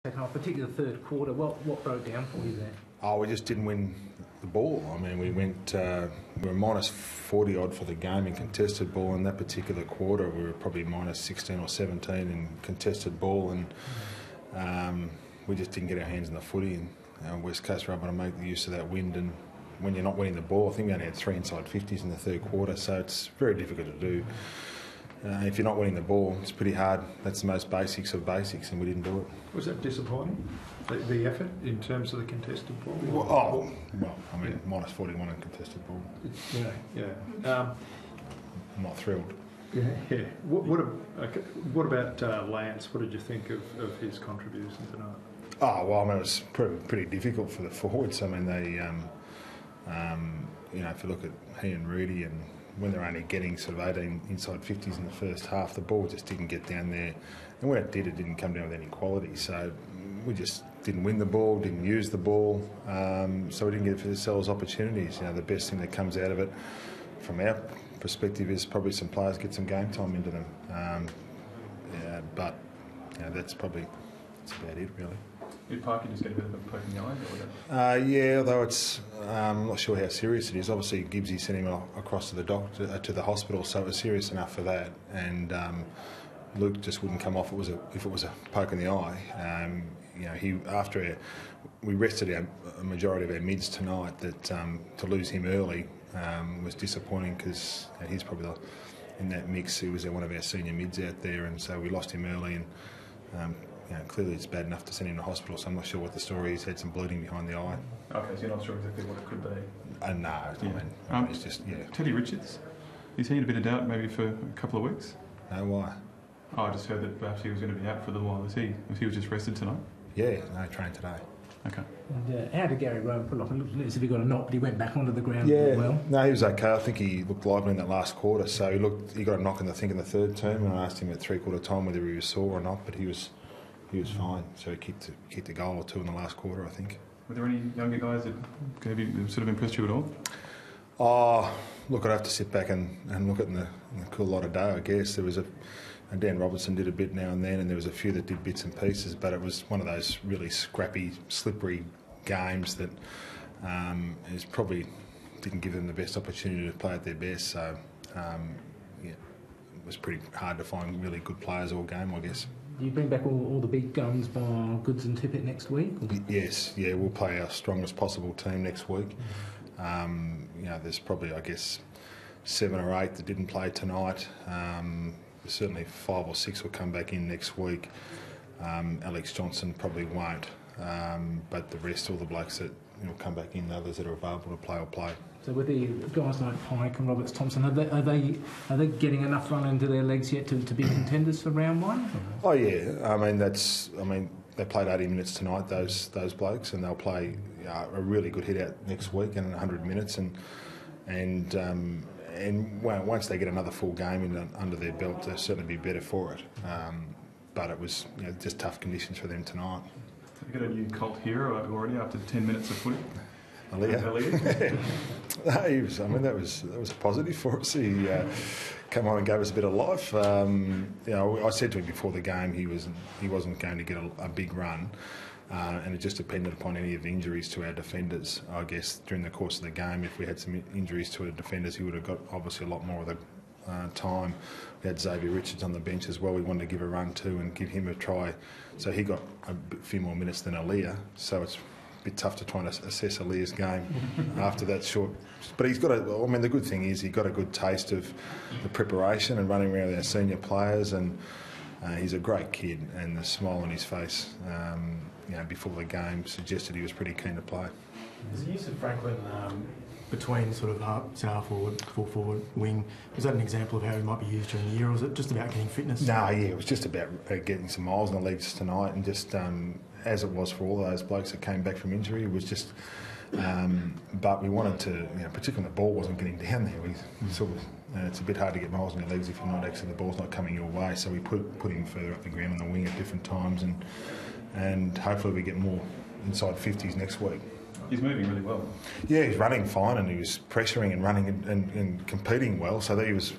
Second half, particularly the third quarter, what broke down for you there? Oh, we just didn't win the ball. I mean, we were minus 40 odd for the game in contested ball. In that particular quarter, we were probably minus 16 or 17 in contested ball, and we just didn't get our hands on the footy. And West Coast were able to make the use of that wind. And when you're not winning the ball, I think we only had 3 inside 50s in the third quarter, so it's very difficult to do. If you're not winning the ball, it's pretty hard. That's the most basics of basics, and we didn't do it. Was that disappointing, the effort in terms of the contested ball? Well, I mean, minus 41 in contested ball. Yeah. I'm not thrilled. Yeah. What about Lance? What did you think of his contribution tonight? Oh, well, I mean, it was pretty difficult for the forwards. I mean, they, if you look at he and Rudy, and when they're only getting sort of 18 inside 50s in the first half, the ball just didn't get down there. And when it did, it didn't come down with any quality. So we just didn't win the ball, didn't use the ball, so we didn't get ourselves opportunities. The best thing that comes out of it, from our perspective, is probably some players get some game time into them. But that's about it, really. Did Parker just get a bit of a poke in the eye? Yeah, although I'm not sure how serious it is. Obviously, Gibbsy sent him across to the doctor, to the hospital, so it was serious enough for that. And Luke just wouldn't come off if it was a poke in the eye. We rested a majority of our mids tonight. That to lose him early was disappointing, because he's probably in that mix. He was one of our senior mids out there, and so we lost him early. And clearly it's bad enough to send him to hospital, so I'm not sure what the story is. He had some bleeding behind the eye. Okay, so you're not sure exactly what it could be? No, I mean, it's just, Teddy Richards, is he in a bit of doubt maybe for a couple of weeks? No, why? Oh, I just heard that perhaps he was going to be out for a little while. Was he was just rested tonight? Yeah, no, trained today. Okay. And how did Gary Rowan pull off? It looked as if he got a knock, but he went back onto the ground well. No, he was okay. I think he looked lively in that last quarter. So he got a knock in the third term, and I asked him at three-quarter time whether he was sore or not, but he was fine. So he kicked a goal or two in the last quarter, I think. Were there any younger guys that sort of impressed you at all? Oh, look, I'd have to sit back and look at the cool light of day, I guess. There was and Dan Robertson did a bit now and then, and there was a few that did bits and pieces, but it was one of those really scrappy, slippery games that is probably didn't give them the best opportunity to play at their best. So, it was pretty hard to find really good players all game, I guess. Do you bring back all the big guns by Goods and Tippett next week? Yes, we'll play our strongest possible team next week. There's probably, I guess, 7 or 8 that didn't play tonight. Certainly 5 or 6 will come back in next week. Alex Johnson probably won't, but the rest, all the blokes that will come back in, the others that are available to play will play. So with the guys like Pike and Roberts Thompson, are they getting enough run into their legs yet to be contenders for round one? Oh yeah, I mean they played 80 minutes tonight, those blokes, and they'll play a really good hit out next week in 100 minutes, and once they get another full game under their belt, they'll certainly be better for it. But it was just tough conditions for them tonight. You got a new cult hero already after 10 minutes of footy. Aaliyah. That was a positive for us. He came on and gave us a bit of life. I said to him before the game he wasn't going to get a big run, and it just depended upon any of the injuries to our defenders. I guess during the course of the game, if we had some injuries to our defenders, he would have got obviously a lot more of the time. We had Xavier Richards on the bench as well. We wanted to give a run to and give him a try, so he got a few more minutes than Aaliyah. So it's a bit tough to try and assess Aaliyah's game after that short. But he's got the good thing is he got a good taste of the preparation and running around with our senior players, and he's a great kid, and the smile on his face before the game suggested he was pretty keen to play. Is the use of Franklin between sort of centre forward, full forward, wing, is that an example of how he might be used during the year, or is it just about getting fitness? It was just about getting some miles in the legs tonight, and just as it was for all those blokes that came back from injury, it was just. But we wanted to, particularly when the ball wasn't getting down there, we sort of. It's a bit hard to get miles in your legs if you're not actually the ball's not coming your way. So we put him further up the ground on the wing at different times, and hopefully we get more inside 50s next week. He's moving really well. Yeah, he's running fine, and he was pressuring and running and competing well. So that he was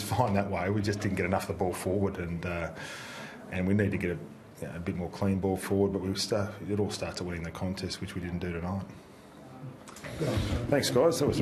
fine that way. We just didn't get enough of the ball forward, and we need to get a bit more clean ball forward, but it all starts to winning the contest, which we didn't do tonight. Thanks, guys. That was